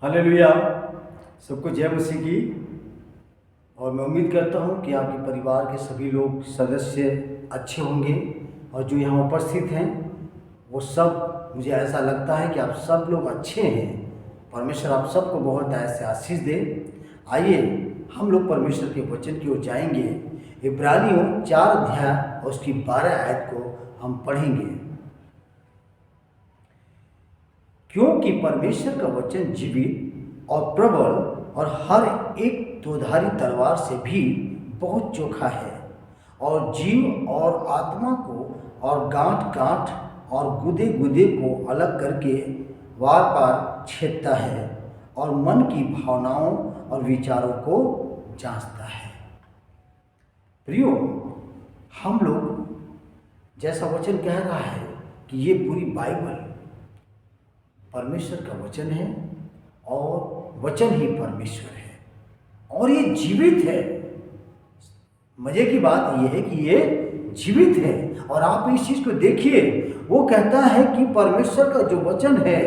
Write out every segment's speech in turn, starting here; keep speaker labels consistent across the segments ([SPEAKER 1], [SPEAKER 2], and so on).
[SPEAKER 1] Hallelujah. सबको जय मसीह की। और मैं उम्मीद करता हूँ कि आपके परिवार के सभी लोग सदस्य अच्छे होंगे और जो यहाँ उपस्थित हैं वो सब, मुझे ऐसा लगता है कि आप सब लोग अच्छे हैं। परमेश्वर आप सबको बहुत ऐसे आशीष दे। आइए हम लोग परमेश्वर के वचन की ओर जाएंगे। इब्रानियों 4 अध्याय और उसकी 12 आयत को हम पढ़ेंगे। क्योंकि परमेश्वर का वचन जीवित और प्रबल और हर एक दोधारी तलवार से भी बहुत चोखा है और जीव और आत्मा को और गांठ गांठ और गुदे गुदे को अलग करके वार पार छेदता है और मन की भावनाओं और विचारों को जांचता है। प्रियो, हम लोग जैसा वचन कह रहा है कि ये पूरी बाइबल परमेश्वर का वचन है और वचन ही परमेश्वर है और ये जीवित है। मजे की बात यह है कि ये जीवित है। और आप इस चीज को देखिए, वो कहता है कि परमेश्वर का जो वचन है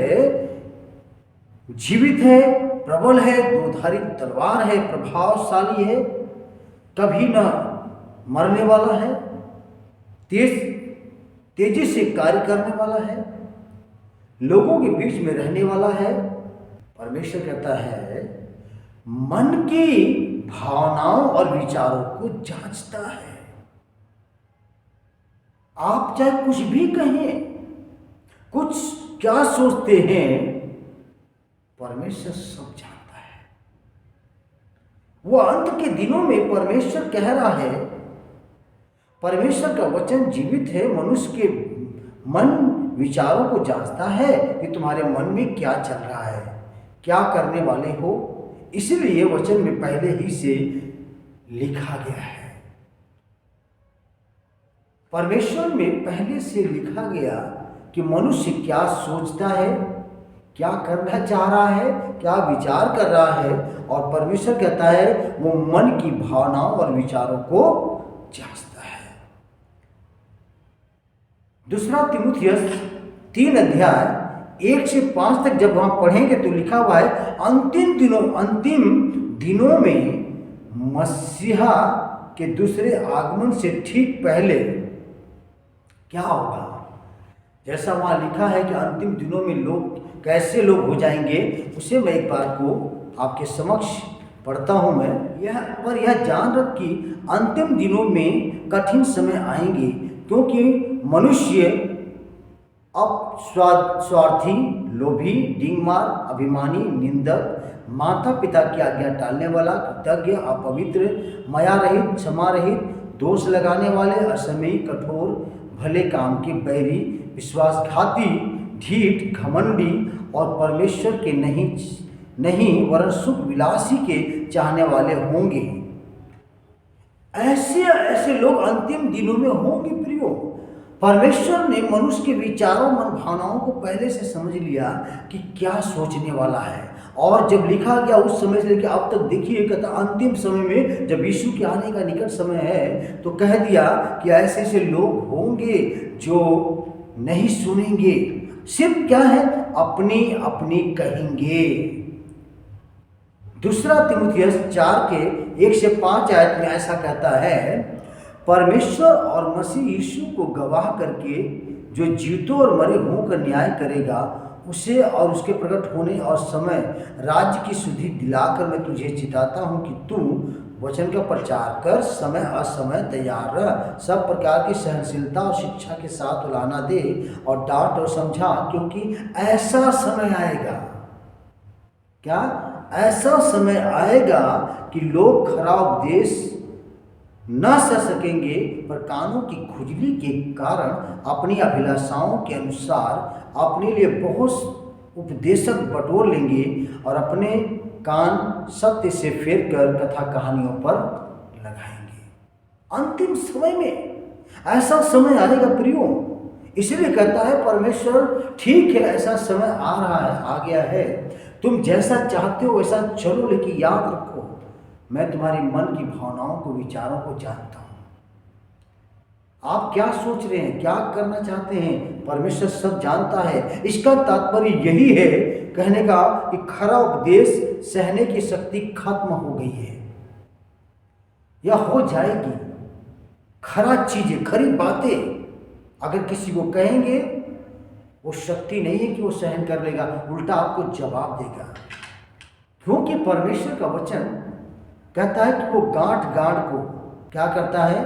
[SPEAKER 1] जीवित है, प्रबल है, दोधारी तलवार है, प्रभावशाली है, कभी न मरने वाला है, तेजी से कार्य करने वाला है, लोगों के बीच में रहने वाला है। परमेश्वर कहता है मन की भावनाओं और विचारों को जांचता है। आप चाहे कुछ भी कहें, कुछ क्या सोचते हैं, परमेश्वर सब जानता है। वो अंत के दिनों में परमेश्वर कह रहा है, परमेश्वर का वचन जीवित है, मनुष्य के मन विचारों को जांचता है कि तुम्हारे मन में क्या चल रहा है, क्या करने वाले हो। इसलिए वचन में पहले ही से लिखा गया है, परमेश्वर में पहले से लिखा गया कि मनुष्य क्या सोचता है, क्या करना चाह रहा है, क्या विचार कर रहा है। और परमेश्वर कहता है वो मन की भावनाओं और विचारों को जांचता है। दूसरा तीमुथियुस 3 अध्याय 1 से 5 तक जब वहां पढ़ेंगे तो लिखा हुआ है, अंतिम दिनों में मसीहा के दूसरे आगमन से ठीक पहले क्या होगा। जैसा वहां लिखा है कि अंतिम दिनों में लोग कैसे लोग हो जाएंगे, उसे मैं एक बार को आपके समक्ष पढ़ता हूं। मैं यह जान रख कि अंतिम दिनों में कठिन समय आएंगे, क्योंकि मनुष्य अब स्वार्थी, लोभी, डींगमार, अभिमानी, निंदक, माता पिता की आज्ञा टालने वाला, कृतज्ञ, अपवित्र, माया रहित, क्षमा रहित, दोष लगाने वाले, असमयी, कठोर, भले काम के बैरी, विश्वासघाती, ढीठ, घमंडी और परमेश्वर के नहीं वरन सुख विलासी के चाहने वाले होंगे। ऐसे लोग अंतिम दिनों में होंगे। प्रियो, परमेश्वर ने मनुष्य के विचारों, मन, भावनाओं को पहले से समझ लिया कि क्या सोचने वाला है। और जब लिखा गया उस समय से लेकर अब तक देखिए, कहता अंतिम समय में जब यीशु के आने का निकट समय है तो कह दिया कि ऐसे ऐसे लोग होंगे जो नहीं सुनेंगे, सिर्फ क्या है, अपनी अपनी कहेंगे। दूसरा तीमुथियुस 4 के 1 से 5 आयत में ऐसा कहता है, परमेश्वर और मसीह यीशु को गवाह करके जो जीवतों और मरे हुओं का न्याय करेगा, उसे और उसके प्रकट होने और समय राज्य की सुधि दिलाकर मैं तुझे चिताता हूँ कि तू वचन का प्रचार कर, समय असमय तैयार रह, सब प्रकार की सहनशीलता और शिक्षा के साथ उलाहना दे और डांट और समझा, क्योंकि ऐसा समय आएगा। क्या? ऐसा समय आएगा कि लोग खरा उपदेश न सह सकेंगे, पर कानों की खुजली के कारण अपनी अभिलाषाओं के अनुसार अपने लिए बहुत उपदेशक बटोर लेंगे और अपने कान सत्य से फेर कर कथा कहानियों पर लगाएंगे। अंतिम समय में ऐसा समय आएगा प्रियो। इसलिए कहता है परमेश्वर, ठीक है ऐसा समय आ रहा है, आ गया है, तुम जैसा चाहते हो वैसा चलो, लेकिन याद रखो मैं तुम्हारे मन की भावनाओं को, विचारों को जानता हूं। आप क्या सोच रहे हैं, क्या करना चाहते हैं, परमेश्वर सब जानता है। इसका तात्पर्य यही है कहने का कि खरा उपदेश सहने की शक्ति खत्म हो गई है या हो जाएगी। खरा चीजें, खरी बातें अगर किसी को कहेंगे, वो शक्ति नहीं है कि वो सहन कर लेगा, उल्टा आपको जवाब देगा। क्योंकि परमेश्वर का वचन कहता है कि वो गांठ गांठ को क्या करता है,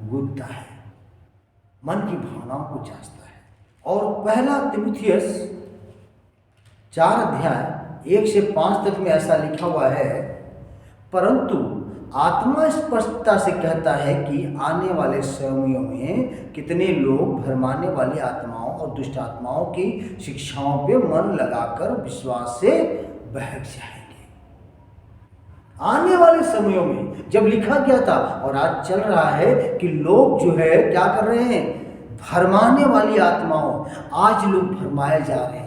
[SPEAKER 1] गूंथता है, मन की भावनाओं को जांचता है। और पहला तीमुथियुस 4 अध्याय 1 से 5 तक में ऐसा लिखा हुआ है, परंतु आत्मा स्पष्टता से कहता है कि आने वाले समयों में कितने लोग भरमाने वाली आत्माओं और दुष्ट आत्माओं की शिक्षाओं पे मन लगाकर विश्वास से बहक जाएंगे। आने वाले समयों में जब लिखा गया था और आज चल रहा है कि लोग जो है क्या कर रहे हैं, भरमाने वाली आत्माओं, आज लोग भरमाए जा रहे हैं।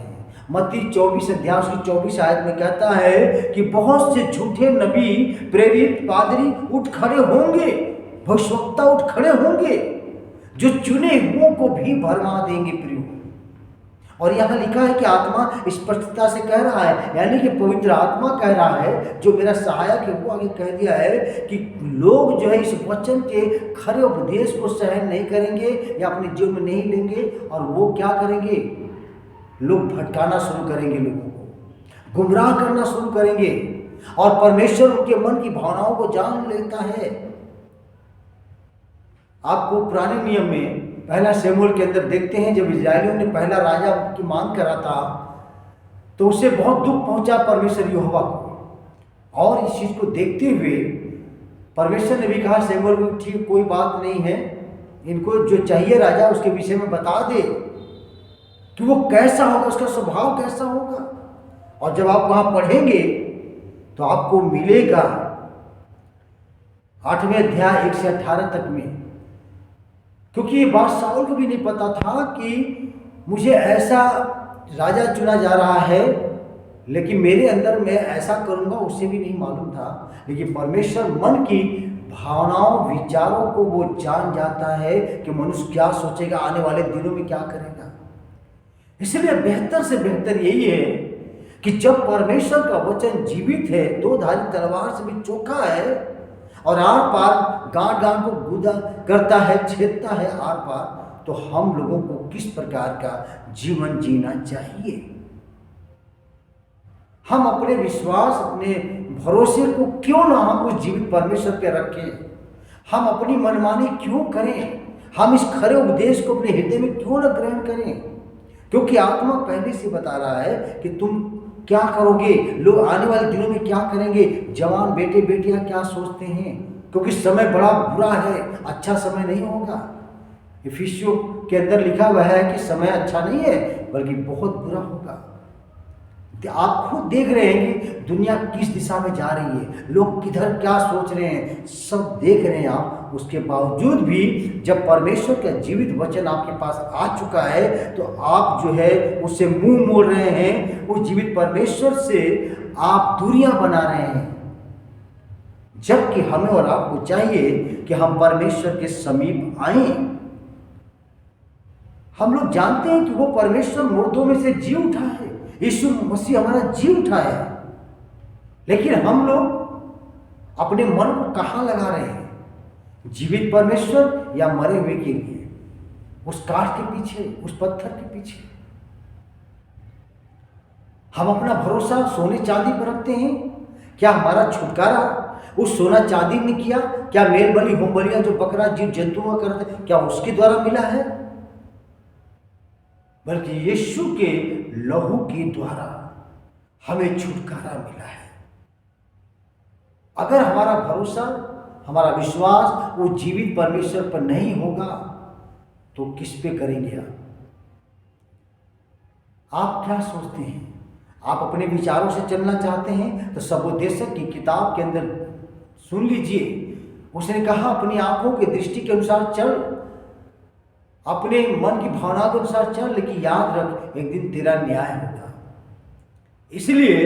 [SPEAKER 1] मत्ती 24 अध्याय उसकी 24 आयत में कहता है कि बहुत से झूठे नबी, प्रेरित, पादरी उठ खड़े होंगे, भविष्यवक्ता उठ खड़े होंगे, जो चुने हुओं को भी भरमा देंगे प्रियो। और यहाँ लिखा है कि आत्मा स्पष्टता से कह रहा है, यानी कि पवित्र आत्मा कह रहा है, जो मेरा सहायक है वो आगे कह दिया है कि लोग जो है इस वचन के खरे उपदेश को सहन नहीं करेंगे या अपने जीवन में नहीं लेंगे, और वो क्या करेंगे, लोग भटकाना शुरू करेंगे, लोगों को गुमराह करना शुरू करेंगे, और परमेश्वर उनके मन की भावनाओं को जान लेता है। आपको पुराने नियम में पहला शमूएल के अंदर देखते हैं, जब इजरायलियों ने पहला राजा की मांग करा था तो उसे बहुत दुख पहुंचा परमेश्वर यहोवा को। और इस चीज को देखते हुए परमेश्वर ने भी कहा शमूएल को, ठीक कोई बात नहीं है, इनको जो चाहिए राजा उसके विषय में बता दे कि वो कैसा होगा, उसका स्वभाव कैसा होगा। और जब आप वहां पढ़ेंगे तो आपको मिलेगा 8वें अध्याय 1 से 18 तक में, क्योंकि ये बात शाऊल को भी नहीं पता था कि मुझे ऐसा राजा चुना जा रहा है, लेकिन मेरे अंदर मैं ऐसा करूंगा उसे भी नहीं मालूम था। लेकिन परमेश्वर मन की भावनाओं, विचारों को वो जान जाता है कि मनुष्य क्या सोचेगा, आने वाले दिनों में क्या करेगा। इसलिए बेहतर से बेहतर यही है कि जब परमेश्वर का वचन जीवित है, दो धारी तलवार से भी चोखा है और आर पार गांठ गांठ को गुदा करता है, छेदता है आर पार, तो हम लोगों को किस प्रकार का जीवन जीना चाहिए। हम अपने विश्वास, अपने भरोसे को क्यों ना हम उस जीवित परमेश्वर पे रखें, हम अपनी मनमानी क्यों करें, हम इस खरे उपदेश को अपने हृदय में क्यों न ग्रहण करें। क्योंकि आत्मा पहले से बता रहा है कि तुम क्या करोगे, लोग आने वाले दिनों में क्या करेंगे, जवान बेटे बेटियां क्या सोचते हैं, क्योंकि समय बड़ा बुरा है, अच्छा समय नहीं होगा। इफिसियों के अंदर लिखा हुआ है कि समय अच्छा नहीं है बल्कि बहुत बुरा होगा। आप खुद देख रहे हैं कि दुनिया किस दिशा में जा रही है, लोग किधर क्या सोच रहे हैं, सब देख रहे हैं आप। उसके बावजूद भी जब परमेश्वर का जीवित वचन आपके पास आ चुका है तो आप जो है उससे मुंह मोड़ रहे हैं, उस जीवित परमेश्वर से आप दूरियां बना रहे हैं। जबकि हमें और आपको चाहिए कि हम परमेश्वर के समीप आए। हम लोग जानते हैं कि वो परमेश्वर मुर्दों में से जी उठा है, यीशु मसीह हमारा जी उठा है, लेकिन हम लोग अपने मन को कहाँ लगा रहे हैं, जीवित परमेश्वर या मरे हुए के लिए, उस काठ के पीछे, उस पत्थर के पीछे। हम अपना भरोसा सोने चांदी पर रखते हैं। क्या हमारा छुटकारा उस सोना चांदी ने किया? क्या मेल बलि, होम बलियां जो बकरा जीव जंतुओं का करते, क्या उसके द्वारा मिला है? बल्कि यीशु के लहू के द्वारा हमें छुटकारा मिला है। अगर हमारा भरोसा, हमारा विश्वास वो जीवित परमेश्वर पर नहीं होगा तो किस पे करेंगे आप क्या सोचते हैं? आप अपने विचारों से चलना चाहते हैं तो सबोदेशक की किताब के अंदर सुन लीजिए, उसने कहा अपनी आंखों की दृष्टि के अनुसार चल, अपने मन की भावना के अनुसार चल, लेकिन याद रख एक दिन तेरा न्याय होगा। इसलिए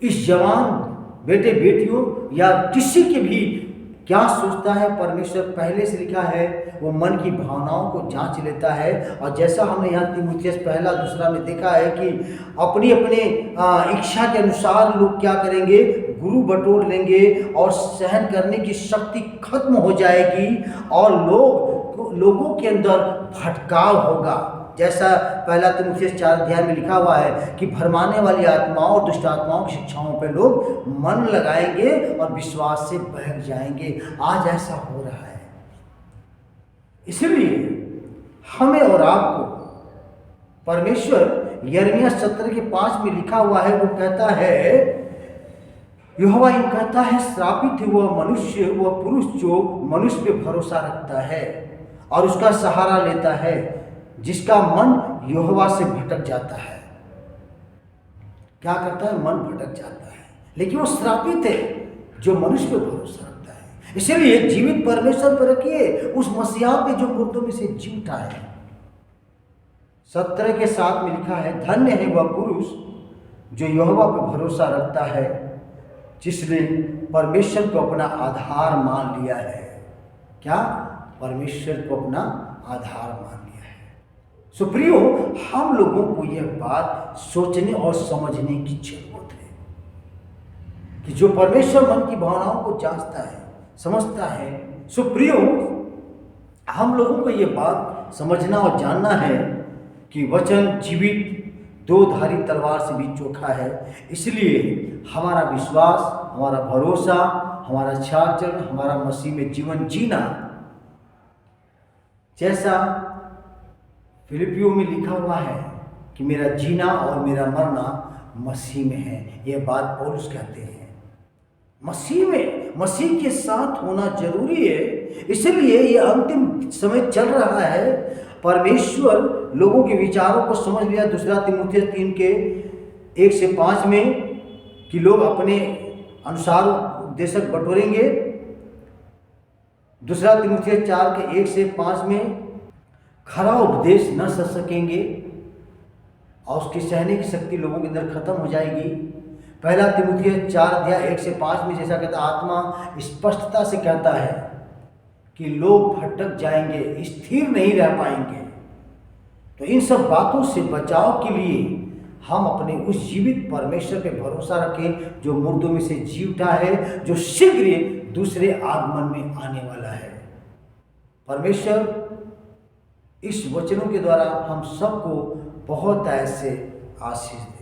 [SPEAKER 1] इस जवान बेटे बेटियों या किसी के भी क्या सोचता है परमेश्वर पहले से लिखा है। वो मन की भावनाओं को जांच लेता है। और जैसा हमने यहाँ तीमुथियुस पहला दूसरा में देखा है कि अपनी अपने इच्छा के अनुसार लोग क्या करेंगे, गुरु बटोर लेंगे और सहन करने की शक्ति खत्म हो जाएगी और लोगों के अंदर भटकाव होगा। जैसा पहला तीमुथियुस 4 अध्याय में लिखा हुआ है कि भरमाने वाली आत्माओं और दुष्ट आत्माओं की शिक्षाओं पे लोग मन लगाएंगे और विश्वास से बहक जाएंगे। आज ऐसा हो रहा है। इसलिए हमें और आपको परमेश्वर यिर्मयाह 17:5 में लिखा हुआ है, वो कहता है, यहोवा यूं कहता है, श्रापित है वह मनुष्य, वह पुरुष जो मनुष्य पे भरोसा रखता है और उसका सहारा लेता है, जिसका मन यहोवा से भटक जाता है। क्या करता है? मन भटक जाता है। लेकिन वो श्रापित है जो मनुष्य पे भरोसा रखता है। इसलिए जीवित परमेश्वर पर रखिए, उस मसीहा पे जो मुर्दों में से जी उठा है। 17:7 में लिखा है, धन्य है वह पुरुष जो यहोवा पे भरोसा रखता है, जिसने परमेश्वर को अपना आधार मान लिया है। क्या? परमेश्वर को अपना आधार मान लिया है। सो प्रियो, हम लोगों को यह बात सोचने और समझने की जरूरत है कि जो परमेश्वर मन की भावनाओं को जांचता है, समझता है। सो प्रियो, हम लोगों को यह बात समझना और जानना है कि वचन जीवित दो-धारी तलवार से भी चोखा है। इसलिए हमारा विश्वास, हमारा भरोसा, हमारा चाल चलन, हमारा मसीह में जीवन जीना, जैसा फिलिपियों में लिखा हुआ है कि मेरा जीना और मेरा मरना मसीह में है। यह बात पौलुस कहते हैं। मसीह में, मसीह के साथ होना जरूरी है। इसलिए यह अंतिम समय चल रहा है। परमेश्वर लोगों के विचारों को समझ लिया। दूसरा तीमुथियुस 3:1-5 में कि लोग अपने अनुसार उपदेशक बटोरेंगे। दूसरा तीमुथियुस 4:1-5 में खरा उपदेश न सह सकेंगे और उसकी सहने की शक्ति लोगों के अंदर खत्म हो जाएगी। पहला तीमुथियुस 4:1-5 में जैसा कहता, आत्मा स्पष्टता से कहता है कि लोग भटक जाएंगे, स्थिर नहीं रह पाएंगे। तो इन सब बातों से बचाव के लिए हम अपने उस जीवित परमेश्वर पे भरोसा रखें जो मुर्दों में से जी उठा है, जो शीघ्र दूसरे आगमन में आने वाला है। परमेश्वर इस वचनों के द्वारा हम सबको बहुत ऐसे आशीष दे।